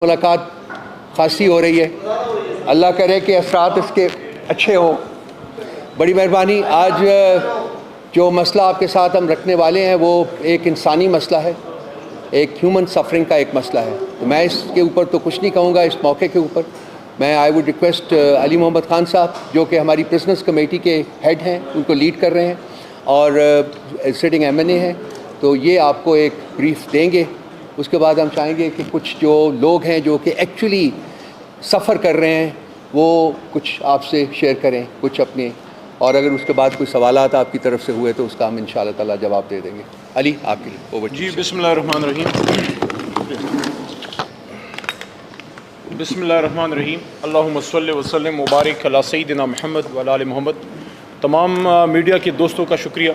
ملاقات خاصی ہو رہی ہے، اللہ کرے کہ اثرات اس کے اچھے ہوں۔ بڑی مہربانی۔ آج جو مسئلہ آپ کے ساتھ ہم رکھنے والے ہیں وہ ایک انسانی مسئلہ ہے، ایک ہیومن سفرنگ کا ایک مسئلہ ہے۔ تو میں اس کے اوپر تو کچھ نہیں کہوں گا۔ اس موقع کے اوپر میں آئی ووڈ ریکویسٹ علی محمد خان صاحب جو کہ ہماری پرزنرز کمیٹی کے ہیڈ ہیں، ان کو لیڈ کر رہے ہیں اور سٹنگ ایم این اے ہیں، تو یہ آپ کو ایک بریف دیں گے۔ اس کے بعد ہم چاہیں گے کہ کچھ جو لوگ ہیں جو کہ ایکچولی سفر کر رہے ہیں وہ کچھ آپ سے شیئر کریں کچھ اپنے، اور اگر اس کے بعد کوئی سوالات آپ کی طرف سے ہوئے تو اس کا ہم انشاءاللہ تعالیٰ جواب دے دیں گے۔ علی آپ کے لیے اوور۔ جی بسم اللہ الرحمن الرحیم۔ بسم اللہ الرحمن الرحیم۔ اللہم صلی وسلم مبارک علی سیدنا محمد وعلی آل محمد۔ تمام میڈیا کے دوستوں کا شکریہ۔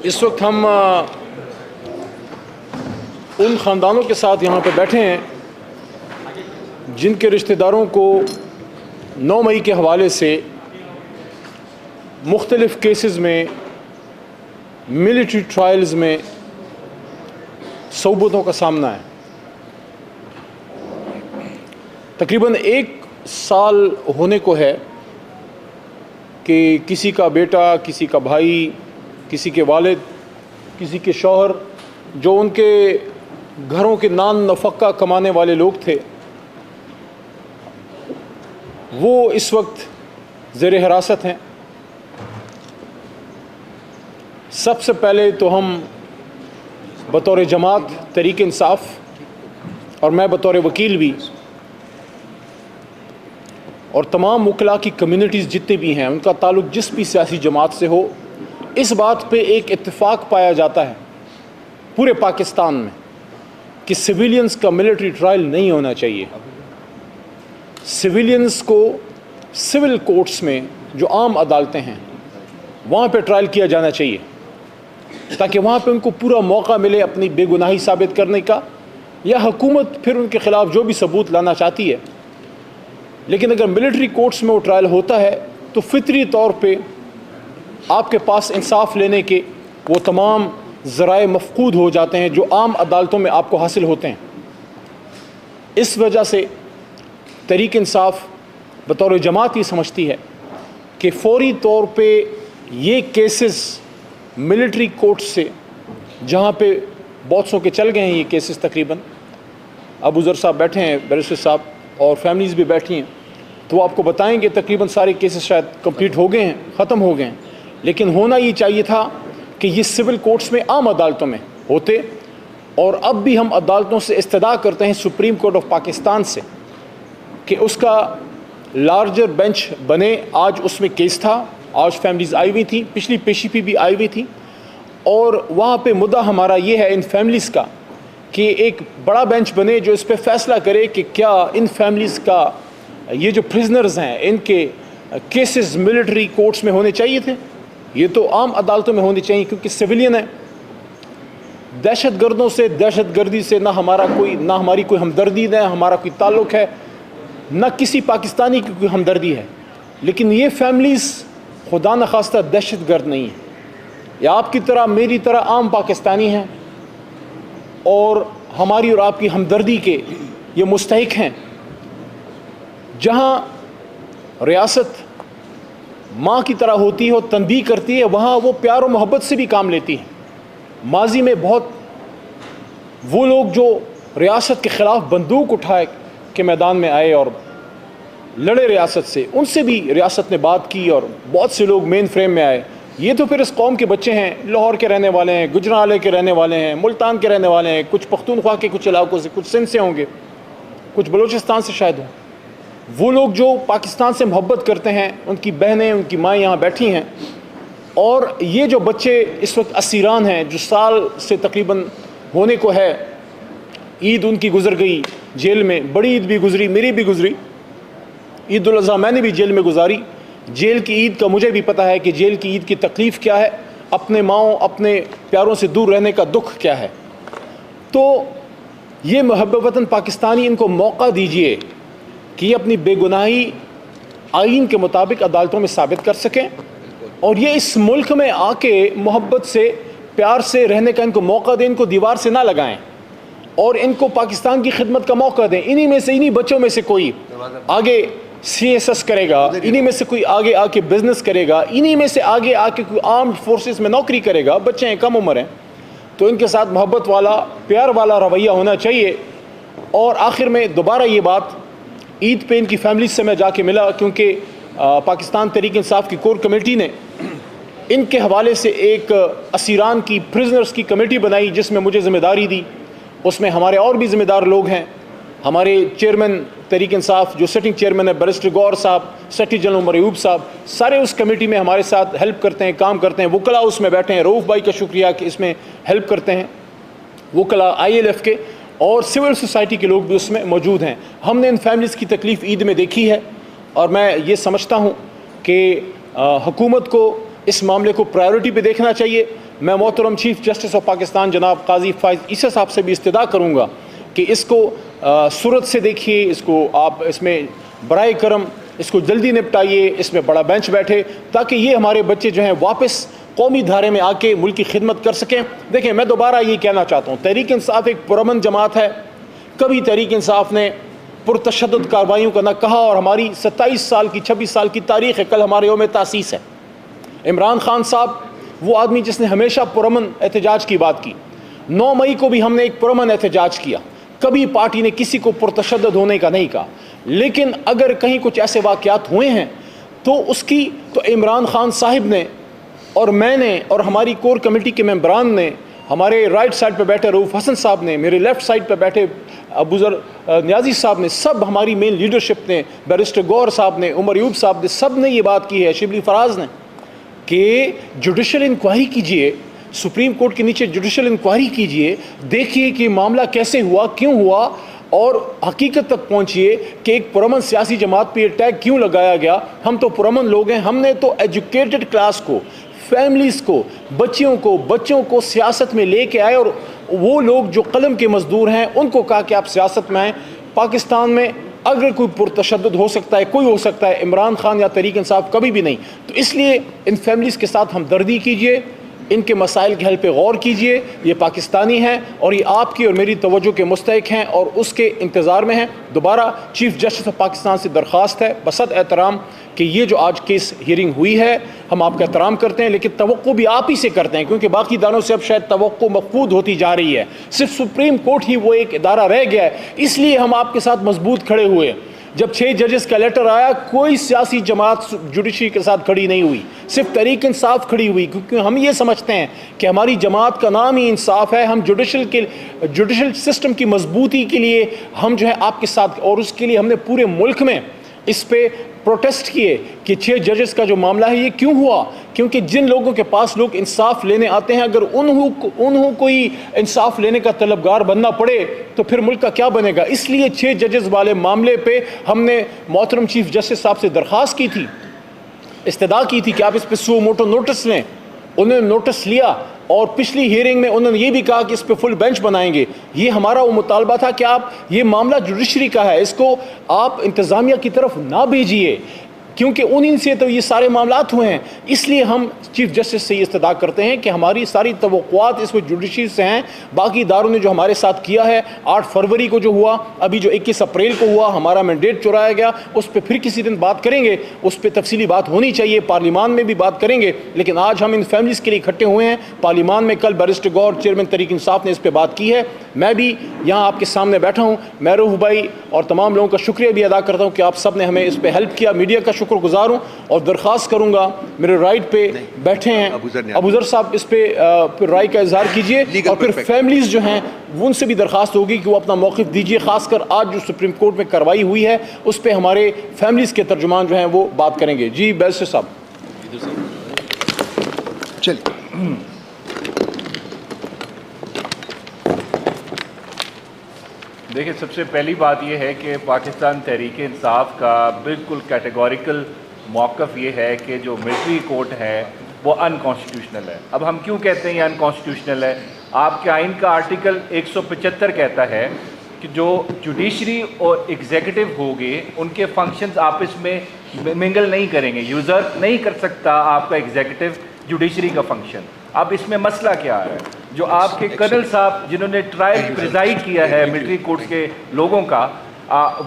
اس وقت ہم ان خاندانوں کے ساتھ یہاں پہ بیٹھے ہیں جن کے رشتہ داروں کو 9 مئی کے حوالے سے مختلف کیسز میں، ملٹری ٹرائلز میں صعوبتوں کا سامنا ہے۔ تقریباً 1 سال ہونے کو ہے کہ کسی کا بیٹا، کسی کا بھائی، کسی کے والد، کسی کے شوہر جو ان کے گھروں کے نان نفقہ کمانے والے لوگ تھے، وہ اس وقت زیر حراست ہیں۔ سب سے پہلے تو ہم بطور جماعت تحریک انصاف اور میں بطور وکیل بھی اور تمام وکلاء کی کمیونٹیز جتنے بھی ہیں، ان کا تعلق جس بھی سیاسی جماعت سے ہو، اس بات پہ ایک اتفاق پایا جاتا ہے پورے پاکستان میں کہ سویلینز کا ملٹری ٹرائل نہیں ہونا چاہیے۔ سویلینز کو سول کورٹس میں جو عام عدالتیں ہیں وہاں پہ ٹرائل کیا جانا چاہیے تاکہ وہاں پہ ان کو پورا موقع ملے اپنی بے گناہی ثابت کرنے کا، یا حکومت پھر ان کے خلاف جو بھی ثبوت لانا چاہتی ہے۔ لیکن اگر ملٹری کورٹس میں وہ ٹرائل ہوتا ہے تو فطری طور پہ آپ کے پاس انصاف لینے کے وہ تمام ذرائع مفقود ہو جاتے ہیں جو عام عدالتوں میں آپ کو حاصل ہوتے ہیں۔ اس وجہ سے تحریک انصاف بطور جماعت یہ سمجھتی ہے کہ فوری طور پہ یہ کیسز ملٹری کورٹ سے، جہاں پہ بہت سو کے چل گئے ہیں یہ کیسز، تقریباً ابو ذر صاحب بیٹھے ہیں، بیرسٹر صاحب اور فیملیز بھی بیٹھی ہیں، تو وہ آپ کو بتائیں گے تقریباً سارے کیسز شاید کمپلیٹ ہو گئے ہیں، ختم ہو گئے ہیں۔ لیکن ہونا یہ چاہیے تھا کہ یہ سول کورٹس میں، عام عدالتوں میں ہوتے، اور اب بھی ہم عدالتوں سے استدعا کرتے ہیں سپریم کورٹ آف پاکستان سے کہ اس کا لارجر بینچ بنے۔ آج اس میں کیس تھا، آج فیملیز آئی ہوئی تھیں، پچھلی پیشی پہ بھی آئی ہوئی تھی، اور وہاں پہ مدعا ہمارا یہ ہے ان فیملیز کا کہ ایک بڑا بینچ بنے جو اس پہ فیصلہ کرے کہ کیا ان فیملیز کا یہ جو پرزنرز ہیں ان کے کیسز ملٹری کورٹس میں ہونے چاہیے تھے، یہ تو عام عدالتوں میں ہونی چاہیے کیونکہ سویلین ہے۔ دہشت گردوں سے، دہشت گردی سے نہ ہماری کوئی ہمدردی نہ ہمارا کوئی تعلق ہے، نہ کسی پاکستانی کی کوئی ہمدردی ہے، لیکن یہ فیملیز خدا نخواستہ دہشت گرد نہیں ہیں، یا آپ کی طرح میری طرح عام پاکستانی ہیں اور ہماری اور آپ کی ہمدردی کے یہ مستحق ہیں۔ جہاں ریاست ماں کی طرح ہوتی ہے اور تنبیہ کرتی ہے، وہاں وہ پیار و محبت سے بھی کام لیتی ہے۔ ماضی میں بہت وہ لوگ جو ریاست کے خلاف بندوق اٹھائے کے میدان میں آئے اور لڑے ریاست سے، ان سے بھی ریاست نے بات کی اور بہت سے لوگ مین فریم میں آئے۔ یہ تو پھر اس قوم کے بچے ہیں، لاہور کے رہنے والے ہیں، گجرانوالے کے رہنے والے ہیں، ملتان کے رہنے والے ہیں، کچھ پختونخوا کے کچھ علاقوں سے، کچھ سندھ سے ہوں گے، کچھ بلوچستان سے شاید ہوں۔ وہ لوگ جو پاکستان سے محبت کرتے ہیں، ان کی بہنیں، ان کی مائیں یہاں بیٹھی ہیں، اور یہ جو بچے اس وقت اسیران ہیں جو سال سے تقریباً ہونے کو ہے، عید ان کی گزر گئی جیل میں، بڑی عید بھی گزری، میری بھی گزری، عید الاضحیٰ میں نے بھی جیل میں گزاری۔ جیل کی عید کا مجھے بھی پتہ ہے کہ جیل کی عید کی تکلیف کیا ہے، اپنے ماؤں اپنے پیاروں سے دور رہنے کا دکھ کیا ہے۔ تو یہ محب وطن پاکستانی، ان کو موقع دیجئے کہ یہ اپنی بے گناہی آئین کے مطابق عدالتوں میں ثابت کر سکیں، اور یہ اس ملک میں آ کے محبت سے، پیار سے رہنے کا ان کو موقع دیں، ان کو دیوار سے نہ لگائیں۔ اور ان کو پاکستان کی خدمت کا موقع دیں. انہی میں سے, انہی بچوں میں سے کوئی آگے CSS کرے گا, انہی میں سے کوئی آگے آ کے بزنس کرے گا, انہی میں سے آگے آ کے کوئی آرمڈ فورسز میں نوکری کرے گا. بچے ہیں, کم عمر ہیں, تو ان کے ساتھ محبت والا, پیار والا رویہ ہونا چاہیے. اور آخر میں دوبارہ یہ بات, عید پہ ان کی فیملی سے میں جا کے ملا, کیونکہ پاکستان تحریک انصاف کی کور کمیٹی نے ان کے حوالے سے ایک اسیران کی, پرزنرز کی کمیٹی بنائی جس میں مجھے ذمہ داری دی. اس میں ہمارے اور بھی ذمہ دار لوگ ہیں. ہمارے چیئرمین تحریک انصاف جو سٹنگ چیئرمین ہے بیرسٹر غور صاحب, سیکرٹری جنرل عمر ایوب صاحب, سارے اس کمیٹی میں ہمارے ساتھ ہیلپ کرتے ہیں, کام کرتے ہیں. وکلا اس میں بیٹھے ہیں, رؤوف بھائی کا شکریہ کہ اس میں ہیلپ کرتے ہیں, وکلا ILF کے, اور سول سوسائٹی کے لوگ بھی اس میں موجود ہیں. ہم نے ان فیملیز کی تکلیف عید میں دیکھی ہے, اور میں یہ سمجھتا ہوں کہ حکومت کو اس معاملے کو پرائیورٹی پہ دیکھنا چاہیے. میں محترم چیف جسٹس آف پاکستان جناب قاضی فائز عیسیٰ صاحب سے بھی استدعا کروں گا کہ اس کو صورت سے دیکھیے, اس کو آپ اس میں برائے کرم اس کو جلدی نپٹائیے, اس میں بڑا بینچ بیٹھے, تاکہ یہ ہمارے بچے جو ہیں واپس قومی دھارے میں آ کے ملک کی خدمت کر سکیں. دیکھیں, میں دوبارہ یہ کہنا چاہتا ہوں, تحریک انصاف ایک پرامن جماعت ہے. کبھی تحریک انصاف نے پرتشدد کارروائیوں کا نہ کہا, اور ہماری 27 سال کی 26 سال کی تاریخ ہے. کل ہمارے یوم تاسیس ہے. عمران خان صاحب وہ آدمی جس نے ہمیشہ پرامن احتجاج کی بات کی. 9 مئی کو بھی ہم نے ایک پرامن احتجاج کیا, کبھی پارٹی نے کسی کو پرتشدد ہونے کا نہیں کہا. لیکن اگر کہیں کچھ ایسے واقعات ہوئے ہیں تو اس کی تو عمران خان صاحب نے اور میں نے اور ہماری کور کمیٹی کے ممبران نے, ہمارے رائٹ سائڈ پہ بیٹھے رؤوف حسن صاحب نے, میرے لیفٹ سائڈ پہ بیٹھے ابوذر نیازی صاحب نے, سب ہماری مین لیڈرشپ نے, بیرسٹر غور صاحب نے, عمر ایوب صاحب نے, سب نے یہ بات کی ہے, شبلی فراز نے, کہ جوڈیشل انکوائری کیجئے, سپریم کورٹ کے نیچے جوڈیشل انکوائری کیجئے, دیکھیے کہ معاملہ کیسے ہوا, کیوں ہوا, اور حقیقت تک پہنچیے کہ ایک پرامن سیاسی جماعت پہ یہ ٹیگ کیوں لگایا گیا. ہم تو پرامن لوگ ہیں, ہم نے تو ایجوکیٹڈ کلاس کو, فیملیز کو, بچوں کو سیاست میں لے کے آئے, اور وہ لوگ جو قلم کے مزدور ہیں ان کو کہا کہ آپ سیاست میں آئیں. پاکستان میں اگر کوئی پرتشدد ہو سکتا ہے, کوئی ہو سکتا ہے, عمران خان یا تحریک انصاف کبھی بھی نہیں. تو اس لیے ان فیملیز کے ساتھ ہمدردی کیجئے, ان کے مسائل کے حل پہ غور کیجئے. یہ پاکستانی ہیں اور یہ آپ کی اور میری توجہ کے مستحق ہیں اور اس کے انتظار میں ہیں. دوبارہ چیف جسٹس آف پاکستان سے درخواست ہے بصد احترام کہ یہ جو آج کیس ہیئرنگ ہوئی ہے, ہم آپ کا احترام کرتے ہیں, لیکن توقع بھی آپ ہی سے کرتے ہیں, کیونکہ باقی اداروں سے اب شاید توقع مفقود ہوتی جا رہی ہے. صرف سپریم کورٹ ہی وہ ایک ادارہ رہ گیا ہے, اس لیے ہم آپ کے ساتھ مضبوط کھڑے ہوئے. جب 6 ججز کا لیٹر آیا, کوئی سیاسی جماعت جوڈیشری کے ساتھ کھڑی نہیں ہوئی, صرف تحریک انصاف کھڑی ہوئی, کیونکہ ہم یہ سمجھتے ہیں کہ ہماری جماعت کا نام ہی انصاف ہے. ہم جوڈیشل سسٹم کی مضبوطی کے لیے ہم جو ہے آپ کے ساتھ, اور اس کے لیے ہم نے پورے ملک میں اس پہ پروٹیسٹ کیے کہ 6 ججز کا جو معاملہ ہے یہ کیوں ہوا. کیونکہ جن لوگوں کے پاس لوگ انصاف لینے آتے ہیں, اگر انہوں کوئی انصاف لینے کا طلبگار بننا پڑے تو پھر ملک کا کیا بنے گا. اس لیے 6 ججز والے معاملے پہ ہم نے محترم چیف جسٹس صاحب سے درخواست کی تھی, استدعا کی تھی کہ آپ اس پہ سو موٹو نوٹس لیں. انہوں نے نوٹس لیا, اور پچھلی ہیئرنگ میں انہوں نے یہ بھی کہا کہ اس پہ فل بینچ بنائیں گے. یہ ہمارا وہ مطالبہ تھا کہ آپ, یہ معاملہ جوڈیشری کا ہے, اس کو آپ انتظامیہ کی طرف نہ بھیجیے, کیونکہ انہی سے تو یہ سارے معاملات ہوئے ہیں. اس لیے ہم چیف جسٹس سے یہ استدعا کرتے ہیں کہ ہماری ساری توقعات اس میں جوڈیشری سے ہیں. باقی اداروں نے جو ہمارے ساتھ کیا ہے, 8 فروری کو جو ہوا, ابھی جو 21 اپریل کو ہوا, ہمارا مینڈیٹ چرایا گیا, اس پہ پھر کسی دن بات کریں گے, اس پہ تفصیلی بات ہونی چاہیے, پارلیمان میں بھی بات کریں گے. لیکن آج ہم ان فیملیز کے لیے اکٹھے ہوئے ہیں پارلیمان میں. کل بیرسٹر غور چیئرمین تحریک انصاف نے اس پہ بات کی ہے, میں بھی یہاں آپ کے سامنے بیٹھا ہوں. میں رؤوف بھائی اور تمام لوگوں کا شکریہ بھی ادا کرتا ہوں کہ آپ سب نے ہمیں اس پہ ہیلپ کیا. میڈیا کا شکر گزار ہوں, اور درخواست کروں گا, میرے رائٹ پہ بیٹھے ہیں ابوذر صاحب, اس پہ پھر رائے کا اظہار کیجئے, اور پھر فیملیز جو ہیں ان سے بھی درخواست ہوگی کہ وہ اپنا موقف دیجئے. خاص کر آج جو سپریم کورٹ میں کارروائی ہوئی ہے اس پہ ہمارے فیملیز کے ترجمان جو ہیں وہ بات کریں گے. جی بیرسٹر صاحب. چلیے, دیکھیں, سب سے پہلی بات یہ ہے کہ پاکستان تحریک انصاف کا بالکل کیٹیگوریکل موقف یہ ہے کہ جو ملٹری کورٹ ہے وہ ان کانسٹیٹیوشنل ہے. اب ہم کیوں کہتے ہیں یہ ان کانسٹیٹیوشنل ہے؟ آپ کے آئین کا آرٹیکل 175 کہتا ہے کہ جو جوڈیشری اور ایگزیکٹو ہوگے ان کے فنکشنز آپس میں منگل نہیں کریں گے. یوزر نہیں کر سکتا آپ کا ایگزیکٹو جوڈیشری کا فنکشن. اب اس میں مسئلہ کیا ہے؟ جو آپ کے کرنل صاحب جنہوں نے ٹرائل پریزائڈ کیا ہے ملٹری کورٹ کے لوگوں کا،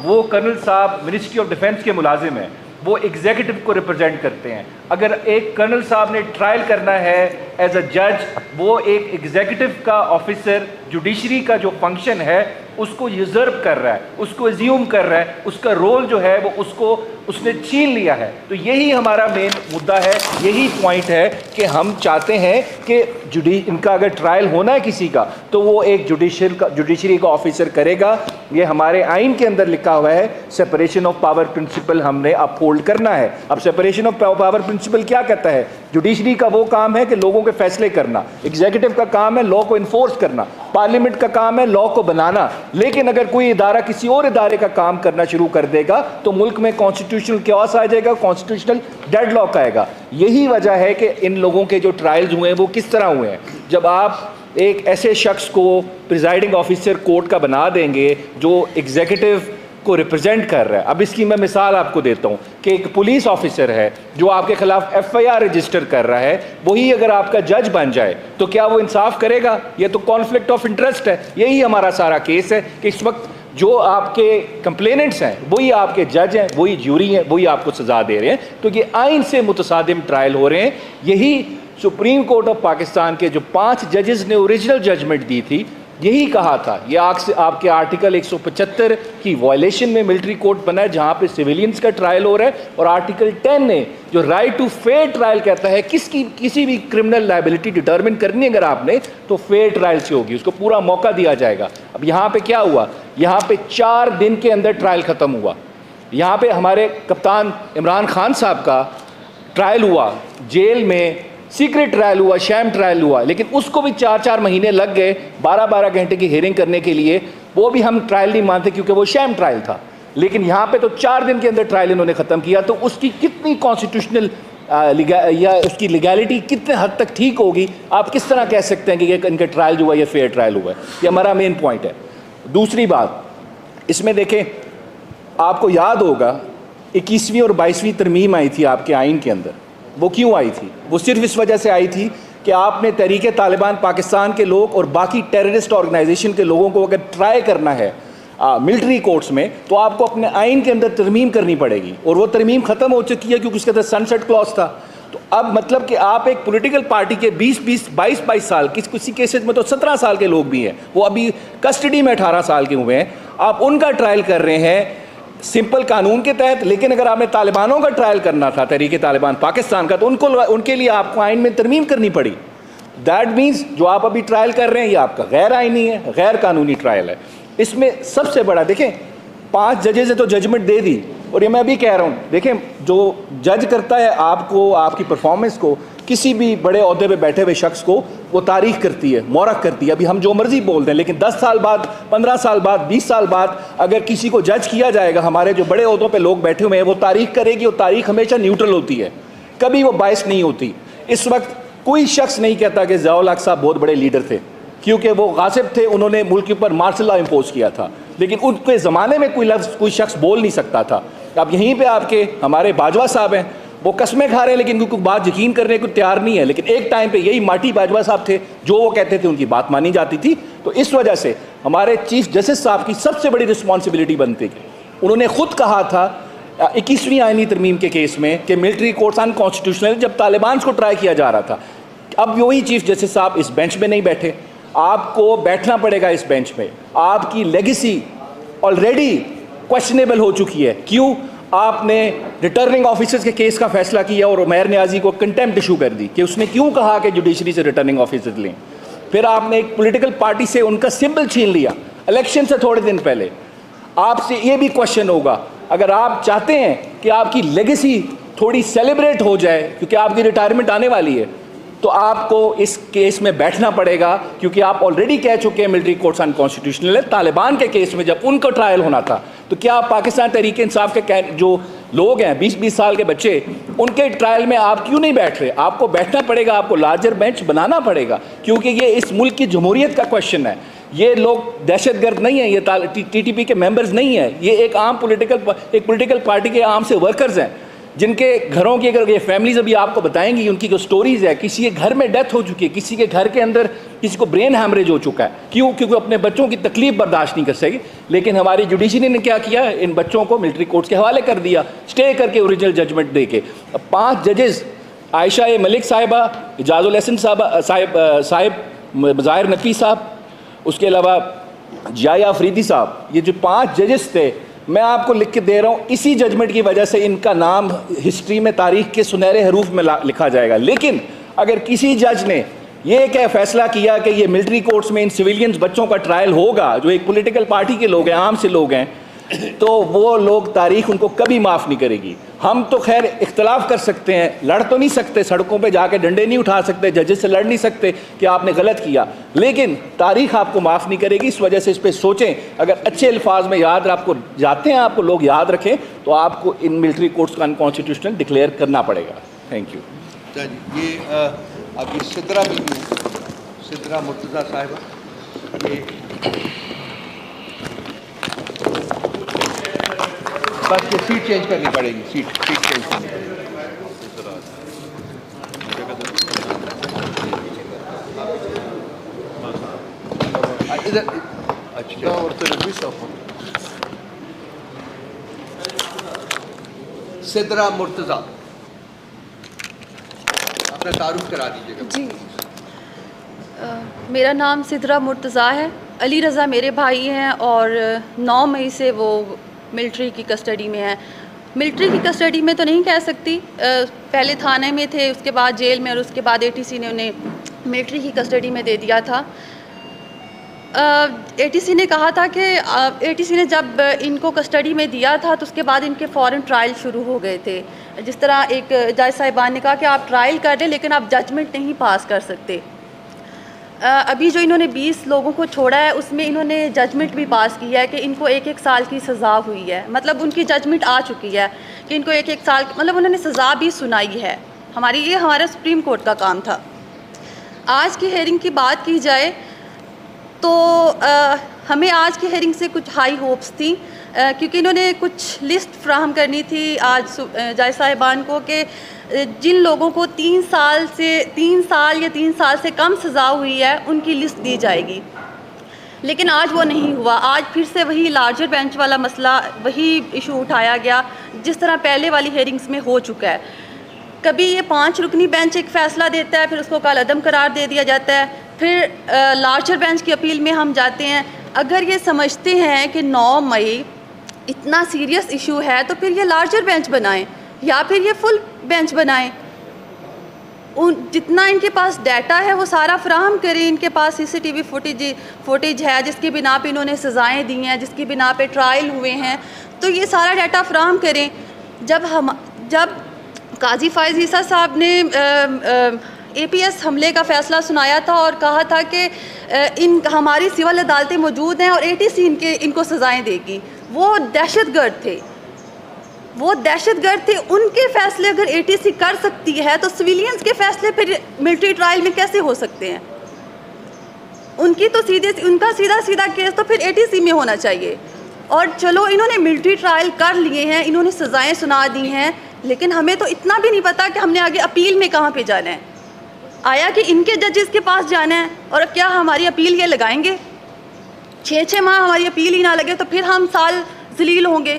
وہ کرنل صاحب منسٹری آف ڈیفنس کے ملازم ہیں، وہ ایگزیکٹو کو ریپرزینٹ کرتے ہیں۔ اگر ایک کرنل صاحب نے ٹرائل کرنا ہے ایز اے جج، وہ ایک ایگزیکٹو کا آفیسر جوڈیشری کا جو فنکشن ہے اس کو یوزرپ کر رہا ہے، اس کو ایزیوم کر رہا ہے، اس کا رول جو ہے وہ اس نے چھین لیا ہے۔ تو یہی ہمارا مین مدعا ہے، یہی پوائنٹ ہے کہ ہم چاہتے ہیں کہ ان کا اگر ٹرائل ہونا ہے کسی کا تو وہ ایک جوڈیشری کا آفیسر کرے گا۔ یہ ہمارے آئین کے اندر لکھا ہوا ہے، سپریشن آف پاور پرنسپل ہم نے اپ ہولڈ کرنا ہے۔ اب سپریشن آف پاور پرنسپل کیا کہتا ہے؟ جوڈیشری کا وہ کام ہے کہ لوگوں کے فیصلے کرنا، ایگزیکٹو کا کام ہے لا کو انفورس کرنا، پارلیمنٹ کا کام ہے لا کو بنانا۔ لیکن اگر کوئی ادارہ کسی اور ادارے کا کام کرنا شروع کر دے گا تو ملک میں کانسٹیٹیوشنل کیوس آ جائے گا، کانسٹیٹیوشنل ڈیڈ لاک آئے گا۔ یہی وجہ ہے کہ ان لوگوں کے جو ٹرائلز ہوئے ہیں وہ کس طرح ہوئے ہیں۔ جب آپ ایک ایسے شخص کو پریزائڈنگ آفیسر کورٹ کا بنا دیں گے جو ایگزیکٹو کو ریپرزینٹ کر رہا ہے، اب اس کی میں مثال آپ کو دیتا ہوں کہ ایک پولیس آفیسر ہے جو آپ کے خلاف ایف آئی آر رجسٹر کر رہا ہے، وہی اگر آپ کا جج بن جائے تو کیا وہ انصاف کرے گا؟ یہ تو کانفلکٹ آف انٹرسٹ ہے۔ یہی ہمارا سارا کیس ہے کہ اس وقت جو آپ کے کمپلیننٹس ہیں وہی آپ کے جج ہیں، وہی جیوری ہیں، وہی آپ کو سزا دے رہے ہیں۔ تو یہ آئین سے متصادم ٹرائل ہو رہے ہیں۔ یہی سپریم کورٹ آف پاکستان کے جو 5 ججز نے اوریجنل ججمنٹ دی تھی، یہی کہا تھا، یہ آپ کے آرٹیکل 175 کی وائلیشن میں ملٹری کورٹ بنا ہے جہاں پہ سویلینز کا ٹرائل ہو رہا ہے، اور آرٹیکل 10 نے جو رائٹ ٹو فیئر ٹرائل کہتا ہے کسی بھی کرمنل لائبلٹی ڈٹرمن کرنی اگر آپ نے تو فیئر ٹرائل سے ہوگی، اس کو پورا موقع دیا جائے گا۔ اب یہاں پہ کیا ہوا؟ یہاں پہ 4 دن کے اندر ٹرائل ختم ہوا۔ یہاں پہ ہمارے کپتان عمران خان صاحب کا ٹرائل ہوا، جیل میں سیکرٹ ٹرائل ہوا، شیم ٹرائل ہوا، لیکن اس کو بھی 4 مہینے لگ گئے 12 گھنٹے کی ہیئرنگ کرنے کے لیے۔ وہ بھی ہم ٹرائل نہیں مانتے کیونکہ وہ شیم ٹرائل تھا، لیکن یہاں پہ تو 4 دن کے اندر ٹرائل انہوں نے ختم کیا۔ تو اس کی کتنی کانسٹیٹیوشنل یا اس کی لیگیلٹی کتنے حد تک ٹھیک ہوگی؟ آپ کس طرح کہہ سکتے ہیں کہ ان کا ٹرائل جو ہوا یہ فیئر ٹرائل ہوا ہے؟ یہ ہمارا مین پوائنٹ ہے۔ دوسری بات اس میں دیکھیں، آپ کو یاد ہوگا 21ویں اور 22ویں ترمیم آئی تھی آپ کے آئین کے اندر۔ وہ کیوں آئی تھی؟ وہ صرف اس وجہ سے آئی تھی کہ آپ نے تحریک طالبان پاکستان کے لوگ اور باقی ٹیررسٹ آرگنائزیشن کے لوگوں کو اگر ٹرائی کرنا ہے ملٹری کورٹس میں تو آپ کو اپنے آئین کے اندر ترمیم کرنی پڑے گی، اور وہ ترمیم ختم ہو چکی ہے کیونکہ اس کے اندر سن سیٹ کلاس تھا۔ تو اب مطلب کہ آپ ایک پولیٹیکل پارٹی کے 22 سال، کسی کیسز میں تو 17 سال کے لوگ بھی ہیں، وہ ابھی کسٹڈی میں 18 سال کے ہوئے ہیں، آپ ان کا ٹرائل کر رہے ہیں سمپل قانون کے تحت۔ لیکن اگر آپ نے طالبانوں کا ٹرائل کرنا تھا، تحریک طالبان پاکستان کا، تو ان کے لیے آپ کو آئین میں ترمیم کرنی پڑی۔ دیٹ مینس جو آپ ابھی ٹرائل کر رہے ہیں یہ آپ کا غیر آئینی ہے، غیر قانونی ٹرائل ہے۔ اس میں سب سے بڑا دیکھیں 5 ججز نے تو ججمنٹ دے دی، اور یہ میں ابھی کہہ رہا ہوں، دیکھیں جو جج کرتا ہے آپ کو، آپ کی پرفارمنس کو، کسی بھی بڑے عہدے پہ بیٹھے ہوئے شخص کو وہ تاریخ کرتی ہے، مورخ کرتی ہے۔ ابھی ہم جو مرضی بول دیں، لیکن 10 سال بعد، 15 سال بعد، 20 سال بعد اگر کسی کو جج کیا جائے گا، ہمارے جو بڑے عہدوں پہ لوگ بیٹھے ہوئے ہیں وہ تاریخ کرے گی، اور تاریخ ہمیشہ نیوٹرل ہوتی ہے، کبھی وہ باعث نہیں ہوتی۔ اس وقت کوئی شخص نہیں کہتا کہ ضیاء الحق صاحب بہت بڑے لیڈر تھے، کیونکہ وہ غاصب تھے، انہوں نے ملک کے اوپر مارشل لا امپوز کیا تھا، لیکن ان کے زمانے میں کوئی شخص بول نہیں سکتا تھا۔ اب یہیں پہ آپ کے ہمارے باجوہ صاحب ہیں، وہ قسمیں کھا رہے ہیں لیکن کوئی بات یقین کرنے کو تیار نہیں ہے، لیکن ایک ٹائم پہ یہی ماٹی باجوہ صاحب تھے، جو وہ کہتے تھے ان کی بات مانی جاتی تھی۔ تو اس وجہ سے ہمارے چیف جسٹس صاحب کی سب سے بڑی رسپانسبلٹی بنتی ہے، انہوں نے خود کہا تھا 21ویں آئینی ترمیم کے کیس میں کہ ملٹری کورٹس ان کانسٹیٹیوشنل، جب طالبان کو ٹرائی کیا جا رہا تھا۔ اب وہی چیف جسٹس صاحب اس بینچ میں نہیں بیٹھے، آپ کو بیٹھنا پڑے گا اس بینچ میں۔ آپ کی لیگیسی آلریڈی کویسچنیبل ہو چکی ہے۔ کیوں؟ آپ نے ریٹرننگ آفیسرز کے کیس کا فیصلہ کیا اور عمیر نیازی کو کنٹیمپٹ ایشو کر دی کہ اس نے کیوں کہا کہ جوڈیشری سے ریٹرننگ آفیسرز لیں۔ پھر آپ نے ایک پولیٹیکل پارٹی سے ان کا سمبل چھین لیا الیکشن سے تھوڑے دن پہلے۔ آپ سے یہ بھی کویشچن ہوگا، اگر آپ چاہتے ہیں کہ آپ کی لیگیسی تھوڑی سیلیبریٹ ہو جائے کیونکہ آپ کی ریٹائرمنٹ آنے والی ہے، تو آپ کو اس کیس میں بیٹھنا پڑے گا، کیونکہ آپ آلریڈی کہہ چکے ہیں ملٹری کورٹس انکانسٹیٹیوشنل ہے۔ طالبان کے کیس میں جب ان کا ٹرائل ہونا تھا تو کیا پاکستان تحریک انصاف کے جو لوگ ہیں 20 سال کے بچے، ان کے ٹرائل میں آپ کیوں نہیں بیٹھ رہے؟ آپ کو بیٹھنا پڑے گا، آپ کو لارجر بینچ بنانا پڑے گا، کیونکہ یہ اس ملک کی جمہوریت کا کویشچن ہے۔ یہ لوگ دہشت گرد نہیں ہیں، یہ ٹی ٹی پی کے ممبرز نہیں ہیں، یہ ایک عام پولیٹیکل پارٹی کے عام سے ورکرز ہیں۔ جن کے گھروں کی اگر یہ فیملیز ابھی آپ کو بتائیں گی ان کی جو سٹوریز ہے, کسی کے گھر میں ڈیتھ ہو چکی ہے, کسی کے گھر کے اندر کسی کو برین ہیمریج ہو چکا ہے, کیونکہ اپنے بچوں کی تکلیف برداشت نہیں کر سکے, لیکن ہماری جوڈیشری نے کیا کیا, ان بچوں کو ملٹری کورٹس کے حوالے کر دیا, اسٹے کر کے اوریجنل ججمنٹ دے کے. 5 ججز عائشہ ملک صاحبہ, اعجاز الحسن صاحب ظاہر نقوی صاحب, اس کے علاوہ جایا افریدی صاحب, یہ جو 5 ججز تھے, میں آپ کو لکھ کے دے رہا ہوں, اسی ججمنٹ کی وجہ سے ان کا نام ہسٹری میں, تاریخ کے سنہرے حروف میں لکھا جائے گا. لیکن اگر کسی جج نے یہ کہ فیصلہ کیا کہ یہ ملٹری کورٹس میں ان سویلینز بچوں کا ٹرائل ہوگا, جو ایک پولیٹیکل پارٹی کے لوگ ہیں, عام سے لوگ ہیں, تو وہ لوگ, تاریخ ان کو کبھی معاف نہیں کرے گی. ہم تو خیر اختلاف کر سکتے ہیں, لڑ تو نہیں سکتے, سڑکوں پہ جا کے ڈنڈے نہیں اٹھا سکتے, ججز سے لڑ نہیں سکتے کہ آپ نے غلط کیا, لیکن تاریخ آپ کو معاف نہیں کرے گی. اس وجہ سے اس پہ سوچیں, اگر اچھے الفاظ میں یاد آپ کو جاتے ہیں, آپ کو لوگ یاد رکھیں, تو آپ کو ان ملٹری کورٹس کا انکانسٹیٹیوشنل ڈکلیئر کرنا پڑے گا. Thank you. یہ ابھی سدرا بھی ہیں, سدرا مرتضیٰ صاحبہ, یہ بس یہ سیٹ چینج کرنی پڑے گی, سیٹ چینج کرنی پڑے گی. ادھر اچھا, سدرا مرتضیٰ, اپنا تعارف کرا دیجیے گا. جی, میرا نام سدرا مرتضیٰ ہے. علی رضا میرے بھائی ہیں اور 9 مئی سے وہ ملٹری کی کسٹڈی میں ہیں. ملٹری کی کسٹڈی میں تو نہیں کہہ سکتی, پہلے تھانے میں تھے, اس کے بعد جیل میں, اور اس کے بعد ATC نے انہیں ملٹری کی کسٹڈی میں دے دیا تھا. ATC نے کہا تھا کہ ATC نے جب ان کو کسٹڈی میں دیا تھا تو اس کے بعد ان کے فوراً ٹرائل شروع ہو گئے تھے. جس طرح ایک جج صاحبان نے کہا کہ آپ ٹرائل کر لیں لیکن آپ ججمنٹ نہیں پاس کر سکتے. ابھی جو انہوں نے 20 لوگوں کو چھوڑا ہے اس میں انہوں نے ججمنٹ بھی پاس کی ہے کہ ان کو 1-1 سال کی سزا ہوئی ہے, مطلب ان کی ججمنٹ آ چکی ہے کہ ان کو 1-1 سال, مطلب انہوں نے سزا بھی سنائی ہے. یہ ہمارا سپریم کورٹ کا کام تھا. آج کی ہیئرنگ کی بات کی جائے تو ہمیں آج کی ہیئرنگ سے کچھ ہائی ہوپس تھیں, کیونکہ انہوں نے کچھ لسٹ فراہم کرنی تھی آج جج صاحبان کو کہ جن لوگوں کو 3 سال یا 3 سال سے کم سزا ہوئی ہے ان کی لسٹ دی جائے گی. لیکن آج وہ نہیں ہوا. آج پھر سے وہی لارجر بینچ والا مسئلہ, وہی ایشو اٹھایا گیا جس طرح پہلے والی ہیئرنگز میں ہو چکا ہے. کبھی یہ 5 رکنی بینچ ایک فیصلہ دیتا ہے, پھر اس کو کالعدم قرار دے دیا جاتا ہے, پھر لارجر بینچ کی اپیل میں ہم جاتے ہیں. اگر یہ سمجھتے ہیں کہ 9 مئی اتنا سیریس ایشو ہے تو پھر یہ لارجر بینچ بنائیں یا پھر یہ فل بینچ بنائیں. جتنا ان کے پاس ڈیٹا ہے وہ سارا فراہم کریں. ان کے پاس CCTV فوٹیج ہے جس کی بنا پہ انہوں نے سزائیں دی ہیں, جس کی بنا پہ ٹرائل ہوئے ہیں, تو یہ سارا ڈیٹا فراہم کریں. جب قاضی فائز عیسیٰ صاحب نے APS حملے کا فیصلہ سنایا تھا اور کہا تھا کہ ہماری سول عدالتیں موجود ہیں اور ATC ان کو سزائیں دے گی, وہ دہشت گرد تھے. ان کے فیصلے اگر ATC کر سکتی ہے تو سویلینز کے فیصلے پھر ملٹری ٹرائل میں کیسے ہو سکتے ہیں؟ ان کا سیدھا کیس تو پھر ATC میں ہونا چاہیے. اور چلو انہوں نے ملٹری ٹرائل کر لیے ہیں, انہوں نے سزائیں سنا دی ہیں, لیکن ہمیں تو اتنا بھی نہیں پتا کہ ہم نے آگے اپیل میں کہاں پہ جانا ہے. آیا کہ ان کے ججز کے پاس جانا ہے, اور کیا ہماری اپیل یہ لگائیں گے؟ 6 ماہ ہماری اپیل ہی نہ لگے تو پھر ہم سال ذلیل ہوں گے.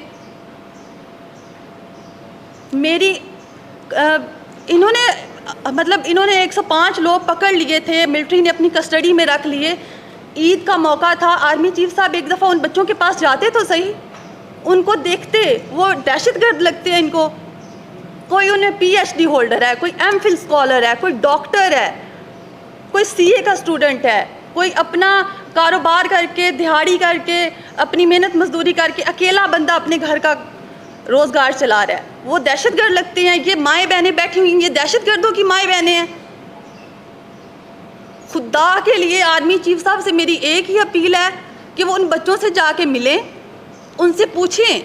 انہوں نے 105 لوگ پکڑ لیے تھے, ملٹری نے اپنی کسٹڈی میں رکھ لیے. عید کا موقع تھا, آرمی چیف صاحب ایک دفعہ ان بچوں کے پاس جاتے تو صحیح, ان کو دیکھتے, وہ دہشت گرد لگتے ہیں ان کو. کوئی انہیں PhD ہولڈر ہے, کوئی MPhil اسکالر ہے, کوئی ڈاکٹر ہے, کوئی CA کا اسٹوڈنٹ ہے, کوئی اپنا کاروبار کر کے, دہاڑی کر کے, اپنی محنت مزدوری کر کے اکیلا بندہ اپنے گھر کا روزگار چلا رہا ہے. وہ دہشت گرد لگتے ہیں. یہ مائیں بہنیں بیٹھی ہوئی ہیں, یہ دہشت گردوں کی مائیں بہنیں ہیں. خدا کے لیے آرمی چیف صاحب سے میری ایک ہی اپیل ہے کہ وہ ان بچوں سے جا کے ملیں, ان سے پوچھیں.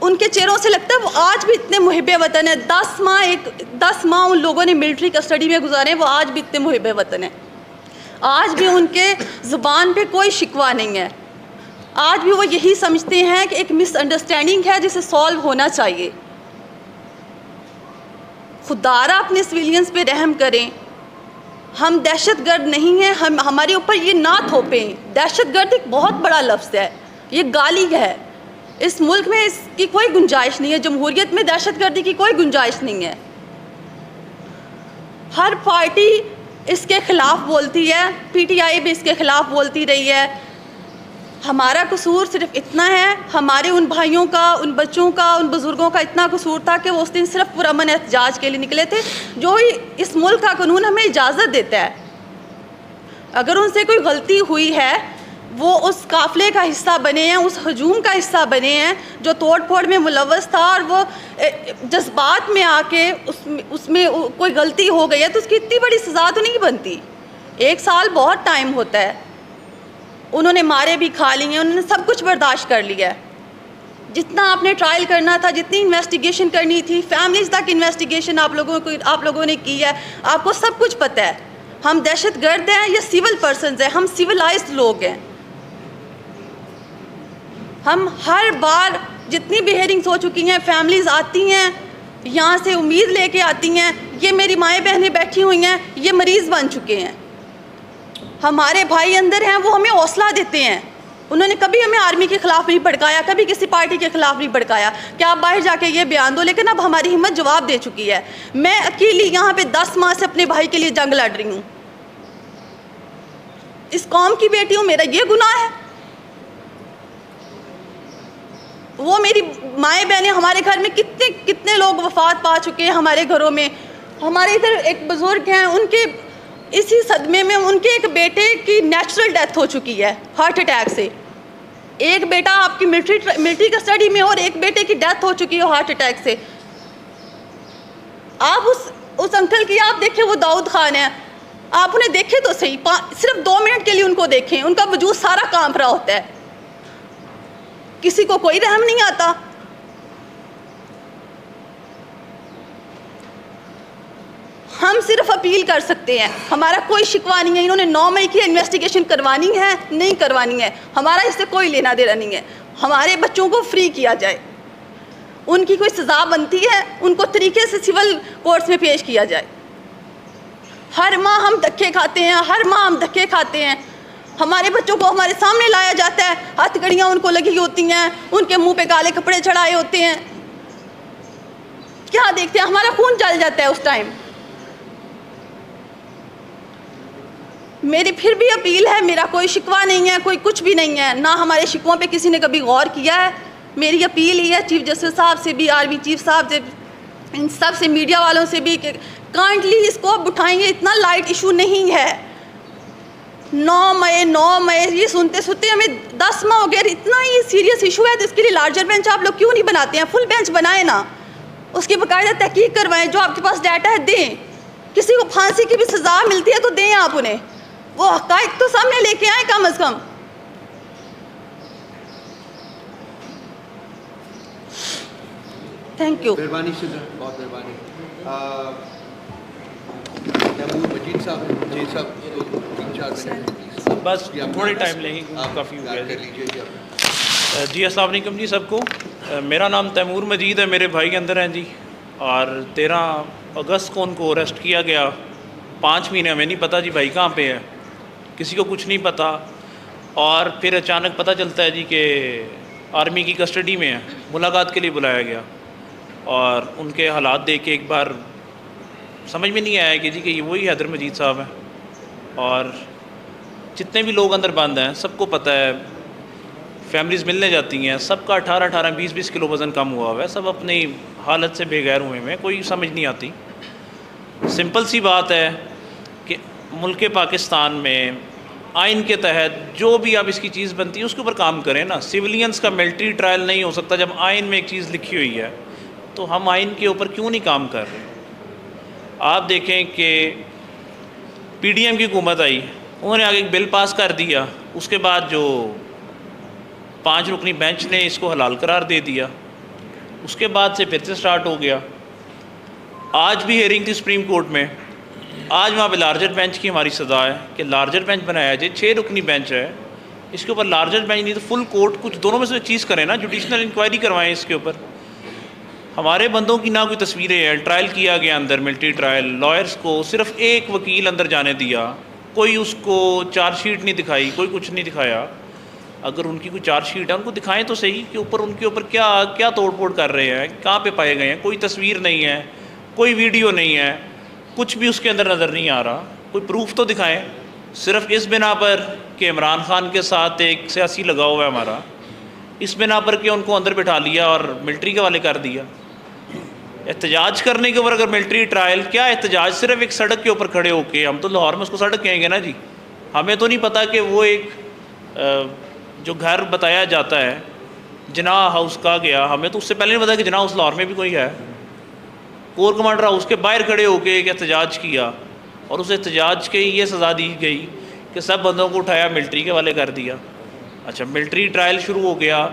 ان کے چہروں سے لگتا ہے وہ آج بھی اتنے محب وطن ہیں. 10 ماہ ان لوگوں نے ملٹری کسٹڈی میں گزارے, وہ آج بھی اتنے محب وطن ہیں. آج بھی ان کے زبان پہ کوئی شکوہ نہیں ہے. آج بھی وہ یہی سمجھتے ہیں کہ ایک مس انڈرسٹینڈنگ ہے جسے سالو ہونا چاہیے. خدارہ اپنے سویلینز پہ رحم کریں. ہم دہشت گرد نہیں ہیں, ہمارے اوپر یہ نہ تھوپیں. دہشت گرد ایک بہت بڑا لفظ ہے, یہ گالی ہے. اس ملک میں اس کی کوئی گنجائش نہیں ہے, جمہوریت میں دہشت گردی کی کوئی گنجائش نہیں ہے. ہر پارٹی اس کے خلاف بولتی ہے, پی ٹی آئی بھی اس کے خلاف بولتی رہی ہے. ہمارا قصور صرف اتنا ہے, ہمارے ان بھائیوں کا, ان بچوں کا, ان بزرگوں کا اتنا قصور تھا کہ وہ اس دن صرف پرامن احتجاج کے لیے نکلے تھے, جو اس ملک کا قانون ہمیں اجازت دیتا ہے. اگر ان سے کوئی غلطی ہوئی ہے, وہ اس قافلے کا حصہ بنے ہیں, اس ہجوم کا حصہ بنے ہیں جو توڑ پھوڑ میں ملوث تھا, اور وہ جذبات میں آ کے اس میں کوئی غلطی ہو گئی ہے, تو اس کی اتنی بڑی سزا تو نہیں بنتی. 1 سال بہت ٹائم ہوتا ہے. انہوں نے مارے بھی کھا لی ہیں, انہوں نے سب کچھ برداشت کر لیا ہے. جتنا آپ نے ٹرائل کرنا تھا, جتنی انویسٹیگیشن کرنی تھی, فیملیز تک انویسٹیگیشن آپ لوگوں نے کی ہے, آپ کو سب کچھ پتہ ہے. ہم دہشت گرد ہیں یا سول پرسنز ہیں؟ ہم سویلائزڈ لوگ ہیں. ہم ہر بار جتنی بھی ہیئرنگز ہو چکی ہیں, فیملیز آتی ہیں یہاں سے امید لے کے آتی ہیں, یہ میری مائیں بہنیں بیٹھی ہوئی ہیں, یہ مریض بن چکے ہیں, ہمارے بھائی اندر ہیں, وہ ہمیں حوصلہ دیتے ہیں. انہوں نے کبھی ہمیں آرمی کے خلاف نہیں بھڑکایا, کبھی کسی پارٹی کے خلاف نہیں بھڑکایا کہ آپ باہر جا کے یہ بیان دو, لیکن اب ہماری ہمت جواب دے چکی ہے. میں اکیلی یہاں پہ 10 ماہ سے اپنے بھائی کے لیے جنگ لڑ رہی ہوں. اس قوم کی بیٹی ہوں, میرا یہ گناہ ہے؟ وہ میری مائیں بہنیں, ہمارے گھر میں کتنے لوگ وفات پا چکے ہیں ہمارے گھروں میں. ہمارے ادھر ایک بزرگ ہیں, ان کے اسی صدمے میں ان کے ایک بیٹے کی نیچرل ڈیتھ ہو چکی ہے ہارٹ اٹیک سے. ایک بیٹا آپ کی ملٹری کسٹڈی میں, اور ایک بیٹے کی ڈیتھ ہو چکی ہے ہارٹ اٹیک سے. آپ اس انکل کی آپ دیکھیں, وہ داؤد خان ہیں, آپ انہیں دیکھیں تو صحیح, صرف 2 منٹ کے لیے ان کو دیکھیں, ان کا وجود سارا کانپ رہا ہوتا ہے. کسی کو کوئی رحم نہیں آتا. ہم صرف اپیل کر سکتے ہیں, ہمارا کوئی شکوہ نہیں ہے. انہوں نے 9 مئی کی انویسٹیگیشن کروانی ہے, نہیں کروانی ہے, ہمارا اس سے کوئی لینا دینا نہیں ہے. ہمارے بچوں کو فری کیا جائے, ان کی کوئی سزا بنتی ہے, ان کو طریقے سے سول کورٹس میں پیش کیا جائے. ہر ماہ ہم دھکے کھاتے ہیں, ہر ماہ ہم دھکے کھاتے ہیں. ہمارے بچوں کو ہمارے سامنے لایا جاتا ہے, ہتھ گڑیاں ان کو لگی ہوتی ہیں, ان کے منہ پہ کالے کپڑے چڑھائے ہوتے ہیں. کیا دیکھتے ہیں؟ ہمارا خون جل جاتا ہے اس ٹائم. میری پھر بھی اپیل ہے, میرا کوئی شکوہ نہیں ہے, کوئی کچھ بھی نہیں ہے, نہ ہمارے شکووں پہ کسی نے کبھی غور کیا ہے. میری اپیل ہی ہے چیف جسٹس صاحب سے بھی, آرمی چیف صاحب سے, ان سب سے, میڈیا والوں سے بھی, کہ کائنڈلی اس کو اٹھائیں گے. اتنا لائٹ ایشو نہیں ہے. 9 مئی یہ سنتے ہمیں 10 ماہ ہو گئے. اتنا ہی سیریس ایشو ہے تو اس کے لیے لارجر بینچ آپ لوگ کیوں نہیں بناتے ہیں؟ فل بینچ بنائیں نا, اس کی باقاعدہ تحقیق کروائیں. جو آپ کے پاس ڈیٹا ہے دیں. کسی کو پھانسی کی بھی سزا ملتی ہے تو دیں آپ انہیں, وہ حقائق تو سامنے لے کے آئیں کم از کم. Thank you. مہربانی سے, بہت مہربانی. تیمور مجید صاحب, مجید صاحب 3-4 منٹ بس تھوڑی ٹائم لیں گے, کافی ہو گیا. کر لیجیے. جی السلام علیکم جی سب کو. میرا نام تیمور مجید ہے, میرے بھائی کے اندر ہیں جی, اور 13 اگست کو ان کو اریسٹ کیا گیا. 5 مہینے ہمیں نہیں پتہ جی بھائی کہاں پہ ہے, کسی کو کچھ نہیں پتہ. اور پھر اچانک پتہ چلتا ہے جی کہ آرمی کی کسٹڈی میں ہے, ملاقات کے لیے بلایا گیا. اور ان کے حالات دیکھ کے ایک بار سمجھ میں نہیں آیا کہ جی کہ یہ وہی حیدر مجید صاحب ہیں. اور جتنے بھی لوگ اندر بند ہیں سب کو پتہ ہے, فیملیز ملنے جاتی ہیں, سب کا 18-18 20-20 کلو وزن کم ہوا ہوا ہے, سب اپنی حالت سے بے غیر ہوئے ہیں, کوئی سمجھ نہیں آتی. سمپل سی بات ہے کہ ملک پاکستان میں آئین کے تحت جو بھی اب اس کی چیز بنتی ہے اس کے اوپر کام کریں نا. سویلینز کا ملٹری ٹرائل نہیں ہو سکتا. جب آئین میں ایک چیز لکھی ہوئی ہے تو ہم آئین کے اوپر کیوں نہیں کام کر رہے؟ آپ دیکھیں کہ پی ڈی ایم کی حکومت آئی, انہوں نے آگے ایک بل پاس کر دیا, اس کے بعد جو 5 رکنی بینچ نے اس کو حلال قرار دے دیا, اس کے بعد سے پھر سے سٹارٹ ہو گیا. آج بھی ہیئرنگ تھی سپریم کورٹ میں, آج وہاں پہ لارجر بینچ کی ہماری سزا ہے کہ لارجر بینچ بنایا جائے. 6 رکنی بینچ ہے, اس کے اوپر لارجر بینچ نہیں تو فل کورٹ کچھ دونوں میں سے چیز کریں نا, جوڈیشنل انکوائری کروائیں اس کے اوپر. ہمارے بندوں کی نہ کوئی تصویریں ہیں, ٹرائل کیا گیا اندر ملٹری ٹرائل, لائرس کو صرف ایک وکیل اندر جانے دیا, کوئی اس کو چارج شیٹ نہیں دکھائی, کوئی کچھ نہیں دکھایا. اگر ان کی کوئی چارج شیٹ ہے ان کو دکھائیں تو صحیح کہ اوپر ان کے اوپر کیا توڑ پھوڑ کر رہے ہیں, کہاں پہ پائے گئے ہیں. کوئی تصویر نہیں ہے, کوئی ویڈیو نہیں ہے, کچھ بھی اس کے اندر نظر نہیں آ رہا. کوئی پروف تو دکھائیں. صرف اس بنا پر کہ عمران خان کے ساتھ ایک سیاسی لگاؤ ہوا ہے ہمارا, اس بنا پر کہ ان کو اندر بٹھا لیا اور ملٹری کے حوالے کر دیا. احتجاج کرنے کے اوپر اگر ملٹری ٹرائل, کیا احتجاج صرف ایک سڑک کے اوپر کھڑے ہو کے, ہم تو لاہور میں اس کو سڑک کہیں گے نا جی, ہمیں تو نہیں پتہ کہ وہ ایک جو گھر بتایا جاتا ہے جناح ہاؤس کہا گیا, ہمیں تو اس سے پہلے نہیں پتا کہ جناح ہاؤس لاہور میں بھی کوئی ہے. کور کمانڈر ہاؤس کے باہر کھڑے ہو کے ایک احتجاج کیا اور اس احتجاج کے یہ سزا دی گئی کہ سب بندوں کو اٹھایا ملٹری کے حوالے کر دیا. اچھا ملٹری ٹرائل شروع ہو گیا,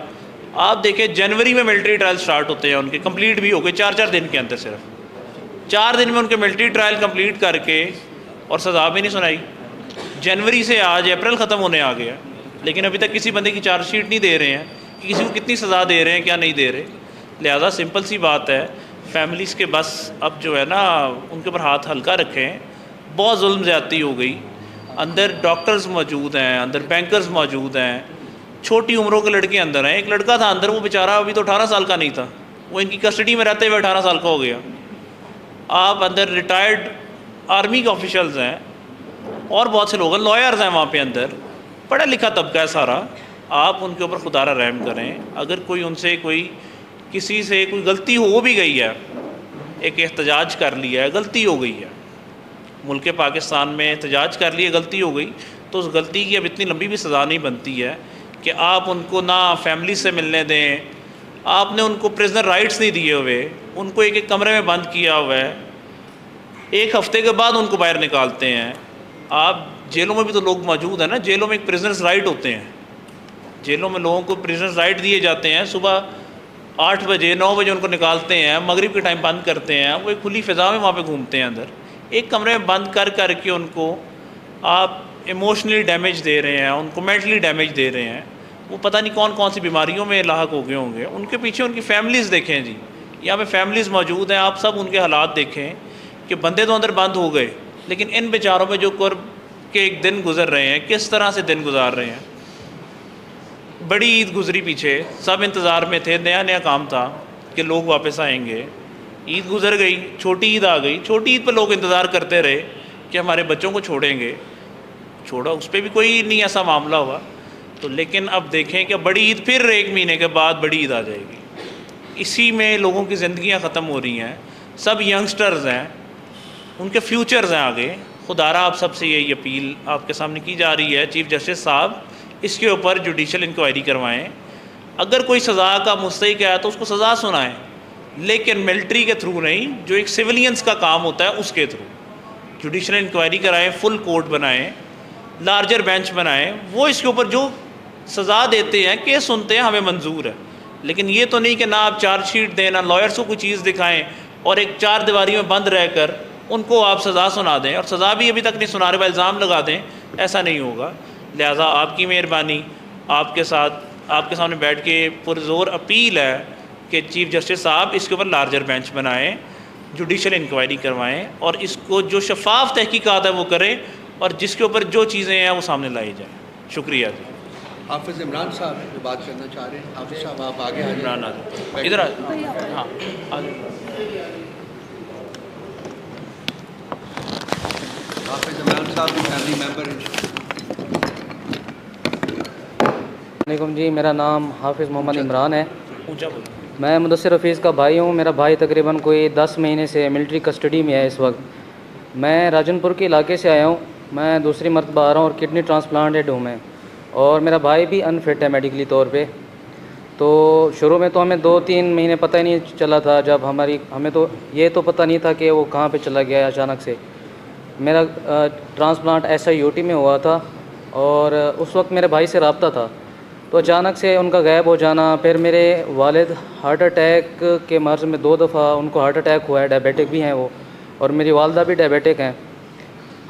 آپ دیکھیں جنوری میں ملٹری ٹرائل سٹارٹ ہوتے ہیں ان کے, کمپلیٹ بھی ہو گئے 4 دن کے اندر, صرف 4 دن میں ان کے ملٹری ٹرائل کمپلیٹ کر کے اور سزا بھی نہیں سنائی. جنوری سے آج اپریل ختم ہونے آ گیا, لیکن ابھی تک کسی بندے کی چارج شیٹ نہیں دے رہے ہیں کہ کسی کو کتنی سزا دے رہے ہیں کیا نہیں دے رہے. لہٰذا سمپل سی بات ہے, فیملیز کے بس اب جو ہے نا ان کے اوپر ہاتھ ہلکا رکھیں. بہت ظلم زیادتی ہو گئی. اندر ڈاکٹرز موجود ہیں, اندر بینکرز موجود ہیں, چھوٹی عمروں کے لڑکے اندر ہیں. ایک لڑکا تھا اندر, وہ بیچارہ ابھی تو 18 سال کا نہیں تھا, وہ ان کی کسٹڈی میں رہتے ہوئے 18 سال کا ہو گیا. آپ اندر ریٹائرڈ آرمی کے آفیشلز ہیں اور بہت سے لوگ ہیں, لائرز ہیں وہاں پہ اندر, پڑھا لکھا طبقہ ہے سارا. آپ ان کے اوپر خدا را رحم کریں. اگر کوئی ان سے کسی سے کوئی غلطی ہو بھی گئی ہے, ایک احتجاج کر لیا ہے, غلطی ہو گئی ہے, ملک پاکستان میں احتجاج کر لیے, غلطی ہو گئی, تو اس غلطی کی اب اتنی لمبی بھی سزا نہیں بنتی ہے کہ آپ ان کو نہ فیملی سے ملنے دیں. آپ نے ان کو پریزنر رائٹس نہیں دیے ہوئے, ان کو ایک کمرے میں بند کیا ہوا ہے, 1 ہفتے کے بعد ان کو باہر نکالتے ہیں. آپ جیلوں میں بھی تو لوگ موجود ہیں نا, جیلوں میں ایک پریزنرز رائٹ ہوتے ہیں, جیلوں میں لوگوں کو پریزنرز رائٹ دیے جاتے ہیں. صبح 8 بجے 9 بجے ان کو نکالتے ہیں, مغرب کے ٹائم بند کرتے ہیں, وہ ایک کھلی فضا میں وہاں پہ گھومتے ہیں اندر. ایک کمرے میں بند کر کے ان کو آپ ایموشنلی ڈیمیج دے رہے ہیں, ان کو مینٹلی ڈیمیج دے رہے ہیں. وہ پتہ نہیں کون سی بیماریوں میں لاحق ہو گئے ہوں گے. ان کے پیچھے ان کی فیملیز دیکھیں جی, یہاں پہ فیملیز موجود ہیں, آپ سب ان کے حالات دیکھیں کہ بندے تو اندر بند ہو گئے, لیکن ان بیچاروں میں جو قرب کے ایک دن گزر رہے ہیں, کس طرح سے دن گزار رہے ہیں. بڑی عید گزری پیچھے, سب انتظار میں تھے, نیا کام تھا کہ لوگ واپس آئیں گے. عید گزر گئی, چھوٹی عید آ گئی. چھوٹی عید پہ لوگ انتظار کرتے رہے کہ ہمارے بچوں کو چھوڑیں گے, چھوڑا, اس پہ بھی کوئی نہیں ایسا معاملہ ہوا. تو لیکن اب دیکھیں کہ بڑی عید پھر 1 مہینے کے بعد بڑی عید آ جائے گی. اسی میں لوگوں کی زندگیاں ختم ہو رہی ہیں. سب ینگسٹرز ہیں, ان کے فیوچرز ہیں آگے. خدا را آپ سب سے یہی اپیل آپ کے سامنے کی جا رہی ہے, چیف جسٹس صاحب اس کے اوپر جوڈیشل انکوائری کروائیں. اگر کوئی سزا کا مستحق ہے تو اس کو سزا سنائیں, لیکن ملٹری کے تھرو نہیں, جو ایک سیولینز کا کام ہوتا ہے اس کے تھرو جوڈیشل انکوائری کرائیں, فل کورٹ بنائیں, لارجر بینچ بنائیں. وہ اس کے اوپر جو سزا دیتے ہیں, کیس سنتے ہیں, ہمیں منظور ہے. لیکن یہ تو نہیں کہ نہ آپ چارج شیٹ دیں, نہ لائرس کو کوئی چیز دکھائیں, اور ایک 4 دیواری میں بند رہ کر ان کو آپ سزا سنا دیں, اور سزا بھی ابھی تک نہیں سنا رہے, الزام لگا دیں. ایسا نہیں ہوگا. لہٰذا آپ کی مہربانی, آپ کے ساتھ آپ کے سامنے بیٹھ کے پرزور اپیل ہے کہ چیف جسٹس صاحب اس کے اوپر لارجر بینچ بنائیں, جوڈیشل انکوائری کروائیں, اور اس کو جو شفاف تحقیقات ہے وہ کریں, اور جس کے اوپر جو چیزیں ہیں وہ سامنے لائی جائیں. شکریہ جی. حافظ عمران صاحب جو بات کرنا چاہ رہے ہیں. حافظ صاحب آپ آگے عمران ادھر ہاں حافظ عمران صاحب فیملی ممبر ہیں. علیکم جی, میرا نام حافظ محمد عمران ہے. اونچا بولو. میں مدثر حفیظ کا بھائی ہوں. میرا بھائی تقریباً کوئی 10 مہینے سے ملٹری کسٹڈی میں ہے اس وقت. میں راجن پور کے علاقے سے آیا ہوں. میں دوسری مرتبہ آ رہا ہوں, اور کڈنی ٹرانسپلانٹڈ ہوں میں, اور میرا بھائی بھی انفٹ ہے میڈیکلی طور پہ. تو شروع میں تو ہمیں 2-3 مہینے پتہ ہی نہیں چلا تھا, جب ہمیں تو یہ تو پتہ نہیں تھا کہ وہ کہاں پہ چلا گیا ہے اچانک سے. میرا ٹرانسپلانٹ SIUT میں ہوا تھا, اور اس وقت میرے بھائی سے رابطہ تھا. تو اچانک سے ان کا غائب ہو جانا. پھر میرے والد ہارٹ اٹیک کے مرض میں 2 دفعہ ان کو ہارٹ اٹیک ہوا ہے, ڈائبیٹک بھی ہیں وہ, اور میری والدہ بھی ڈائبیٹک ہیں.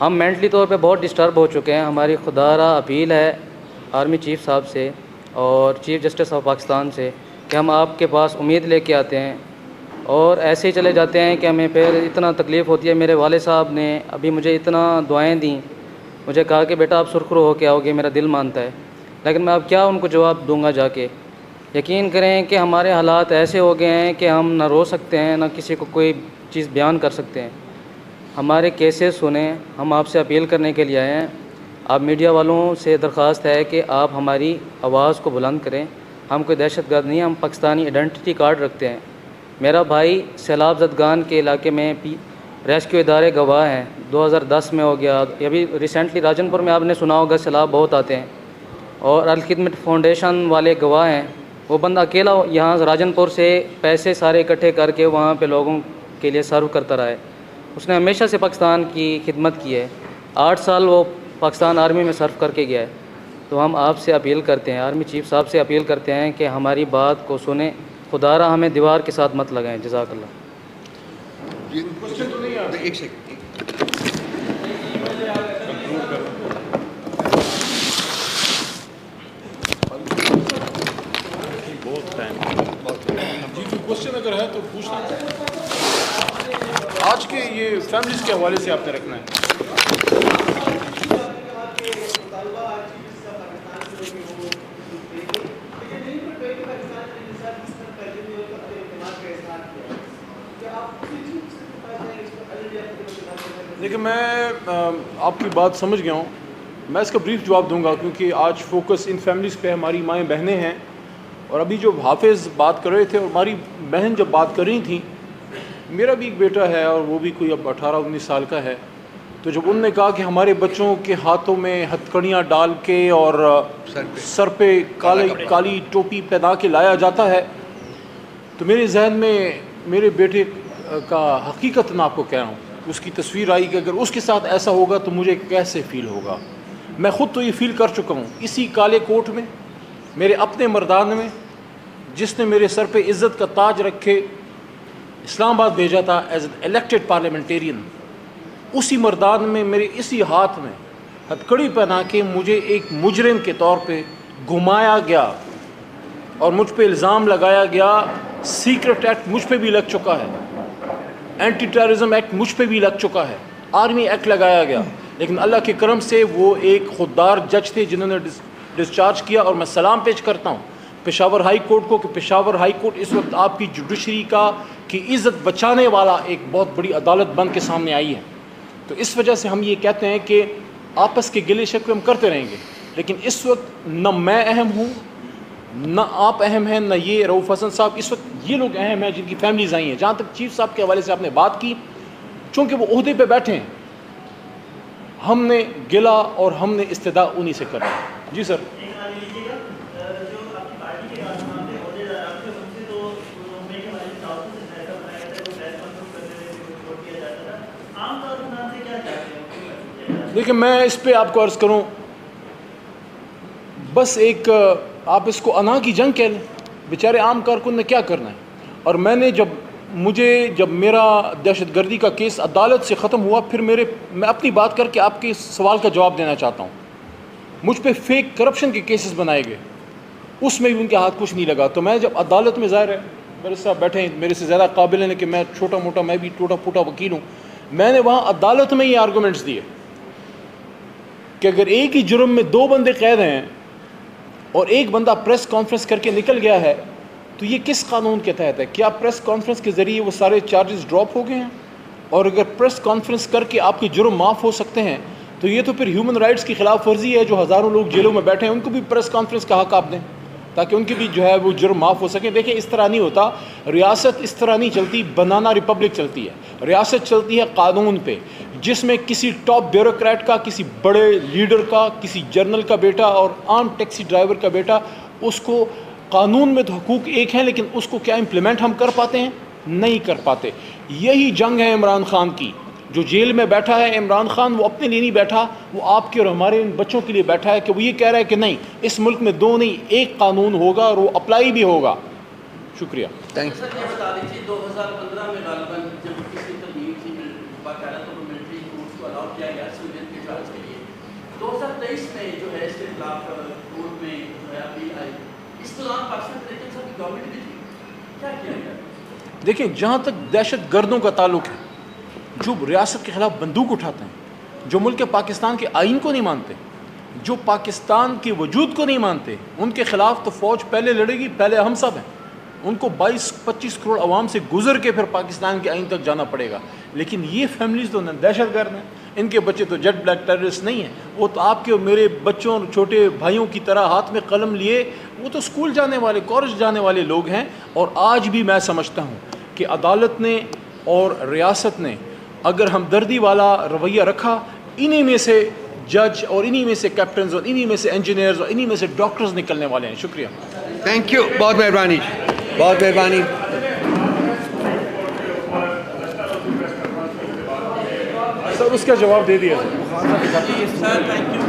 ہم مینٹلی طور پہ بہت ڈسٹرب ہو چکے ہیں. ہماری خدا را اپیل ہے آرمی چیف صاحب سے اور چیف جسٹس آف پاکستان سے کہ ہم آپ کے پاس امید لے کے آتے ہیں اور ایسے ہی چلے جاتے ہیں کہ ہمیں پھر اتنا تکلیف ہوتی ہے. میرے والد صاحب نے ابھی مجھے اتنا دعائیں دیں, مجھے کہا کہ بیٹا آپ سرخرو ہو کے آؤ گے, میرا دل مانتا ہے, لیکن میں اب کیا ان کو جواب دوں گا جا کے. یقین کریں کہ ہمارے حالات ایسے ہو گئے ہیں کہ ہم نہ رو سکتے ہیں نہ کسی کو کوئی چیز بیان کر سکتے ہیں. ہمارے کیسز سنیں, ہم آپ سے اپیل کرنے کے لیے آئے ہیں. آپ میڈیا والوں سے درخواست ہے کہ آپ ہماری آواز کو بلند کریں. ہم کوئی دہشت گرد نہیں, ہم پاکستانی آئیڈینٹی کارڈ رکھتے ہیں. میرا بھائی سیلاب زدگان کے علاقے میں ریسکیو ادارے گواہ ہیں. 2010 میں ہو گیا, ابھی ریسنٹلی راجن پور میں آپ نے سنا ہوگا سیلاب بہت آتے ہیں, اور الخدمت فاؤنڈیشن والے گواہ ہیں. وہ بندہ اکیلا یہاں راجن پور سے پیسے سارے اکٹھے کر کے وہاں پہ لوگوں کے لیے سرو کرتا رہا ہے. اس نے ہمیشہ سے پاکستان کی خدمت کی ہے. 8 سال وہ پاکستان آرمی میں سرو کر کے گیا ہے. تو ہم آپ سے اپیل کرتے ہیں, آرمی چیف صاحب سے اپیل کرتے ہیں کہ ہماری بات کو سنیں. خدا را ہمیں دیوار کے ساتھ مت لگائیں. جزاک اللہ. ایک سیکنڈ. جی کوشچن اگر ہے تو پوچھنا. آج کے یہ فیملیز کے حوالے سے آپ نے رکھنا ہے. دیکھیں میں آپ کی بات سمجھ گیا ہوں. میں اس کا بریف جواب دوں گا کیونکہ آج فوکس ان فیملیز پہ ہماری مائیں بہنیں ہیں. اور ابھی جو حافظ بات کر رہے تھے اور ہماری بہن جب بات کر رہی تھیں, میرا بھی ایک بیٹا ہے اور وہ بھی کوئی اب 18-19 سال کا ہے. تو جب انہوں نے کہا کہ ہمارے بچوں کے ہاتھوں میں ہتھکڑیاں ڈال کے اور سر پہ کالی ٹوپی پہنا کے لایا جاتا ہے, تو میرے ذہن میں میرے بیٹے کا حقیقت میں آپ کو کہہ رہا ہوں, اس کی تصویر آئی کہ اگر اس کے ساتھ ایسا ہوگا تو مجھے کیسے فیل ہوگا. میں خود تو یہ فیل کر چکا ہوں اسی کالے کوٹ میں, میرے اپنے مردان میں, جس نے میرے سر پہ عزت کا تاج رکھے اسلام آباد بھیجا تھا ایز این الیکٹڈ پارلیمنٹیرین. اسی مردان میں میرے اسی ہاتھ میں ہتھکڑی پہنا کے مجھے ایک مجرم کے طور پہ گھمایا گیا اور مجھ پہ الزام لگایا گیا. سیکرٹ ایکٹ مجھ پہ بھی لگ چکا ہے, اینٹی ٹیررزم ایکٹ مجھ پہ بھی لگ چکا ہے, آرمی ایکٹ لگایا گیا. لیکن اللہ کے کرم سے وہ ایک خوددار جج تھے جنہوں نے ڈسچارج کیا. اور میں سلام پیش کرتا ہوں پشاور ہائی کورٹ کو کہ پشاور ہائی کورٹ اس وقت آپ کی جوڈیشری کی عزت بچانے والا ایک بہت بڑی عدالت بن کے سامنے آئی ہے. تو اس وجہ سے ہم یہ کہتے ہیں کہ آپس کے گلے شکوے ہم کرتے رہیں گے, لیکن اس وقت نہ میں اہم ہوں نہ آپ اہم ہیں نہ یہ رؤوف حسن صاحب. اس وقت یہ لوگ اہم ہیں جن کی فیملیز آئی ہیں. جہاں تک چیف صاحب کے حوالے سے آپ نے بات کی, چونکہ وہ عہدے پہ بیٹھے ہیں, ہم نے گلا اور ہم نے استدعا انہی سے کرنا ہے. جی سر. دیکھیں میں اس پہ آپ کو عرض کروں, بس ایک آپ اس کو انا کی جنگ کہہ لیں. بیچارے عام کارکن نے کیا کرنا ہے. اور میں نے جب میرا دہشت گردی کا کیس عدالت سے ختم ہوا, پھر میں اپنی بات کر کے آپ کے سوال کا جواب دینا چاہتا ہوں. مجھ پہ فیک کرپشن کے کیسز بنائے گئے, اس میں بھی ان کے ہاتھ کچھ نہیں لگا. تو میں جب عدالت میں, ظاہر ہے میرے صاحب بیٹھے ہیں, میرے سے زیادہ قابل ہیں کہ میں چھوٹا موٹا, میں بھی ٹوٹا پھوٹا وکیل ہوں. میں نے وہاں عدالت میں یہ آرگومنٹس دیے کہ اگر ایک ہی جرم میں 2 بندے قید ہیں اور ایک بندہ پریس کانفرنس کر کے نکل گیا ہے, تو یہ کس قانون کے تحت ہے؟ کیا پریس کانفرنس کے ذریعے وہ سارے چارجز ڈراپ ہو گئے ہیں؟ اور اگر پریس کانفرنس کر کے آپ کے جرم معاف ہو سکتے ہیں تو یہ تو پھر ہیومن رائٹس کی خلاف ورزی ہے. جو ہزاروں لوگ جیلوں میں بیٹھے ہیں ان کو بھی پریس کانفرنس کا حق آپ دیں تاکہ ان کی بھی جو ہے وہ جرم معاف ہو سکے. دیکھیں اس طرح نہیں ہوتا, ریاست اس طرح نہیں چلتی, بنانا ریپبلک چلتی ہے. ریاست چلتی ہے قانون پہ, جس میں کسی ٹاپ بیوروکریٹ کا, کسی بڑے لیڈر کا, کسی جرنل کا بیٹا اور عام ٹیکسی ڈرائیور کا بیٹا, اس کو قانون میں تو حقوق ایک ہیں لیکن اس کو کیا امپلیمنٹ ہم کر پاتے ہیں؟ نہیں کر پاتے. یہی جنگ ہے عمران خان کی. جو جیل میں بیٹھا ہے عمران خان, وہ اپنے لیے نہیں بیٹھا, وہ آپ کے اور ہمارے ان بچوں کے لیے بیٹھا ہے کہ وہ یہ کہہ رہا ہے کہ نہیں, اس ملک میں 2 نہیں 1 قانون ہوگا اور وہ اپلائی بھی ہوگا. شکریہ. تھینکس. سر یہ بتا دیجیے 2015 میں غالباً جب کسی ترمیم تھی باقاعدہ تو ملٹری کورٹس کو الاؤ کیا گیا سویڈن کے چارج کے لیے, 2023 میں جو ہے اس کے خلاف کورٹ میں جو ہے اپیل آئی، اس دوران پاکستان تحریک انصاف کی گورنمنٹ بھی تھی، کیا کیا گیا؟ دیکھیں جہاں تک دہشت گردوں کا تعلق ہے، جو ریاست کے خلاف بندوق اٹھاتے ہیں، جو ملک پاکستان کے آئین کو نہیں مانتے، جو پاکستان کے وجود کو نہیں مانتے، ان کے خلاف تو فوج پہلے لڑے گی، پہلے ہم سب ہیں. ان کو 22-25 کروڑ عوام سے گزر کے پھر پاکستان کے آئین تک جانا پڑے گا. لیکن یہ فیملیز تو دہشت گرد ہیں، ان کے بچے تو جیٹ بلیک ٹیررسٹ نہیں ہیں. وہ تو آپ کے اور میرے بچوں اور چھوٹے بھائیوں کی طرح ہاتھ میں قلم لیے وہ تو اسکول جانے والے، کالج جانے والے لوگ ہیں. اور آج بھی میں سمجھتا ہوں کہ عدالت نے اور ریاست نے اگر ہمدردی والا رویہ رکھا، انہی میں سے جج اور انہی میں سے کیپٹنز اور انہی میں سے انجینئرز اور انہی میں سے ڈاکٹرز نکلنے والے ہیں. شکریہ. تھینک یو، بہت مہربانی، بہت مہربانی. سر اس کا جواب دے دیا. Sir thank you.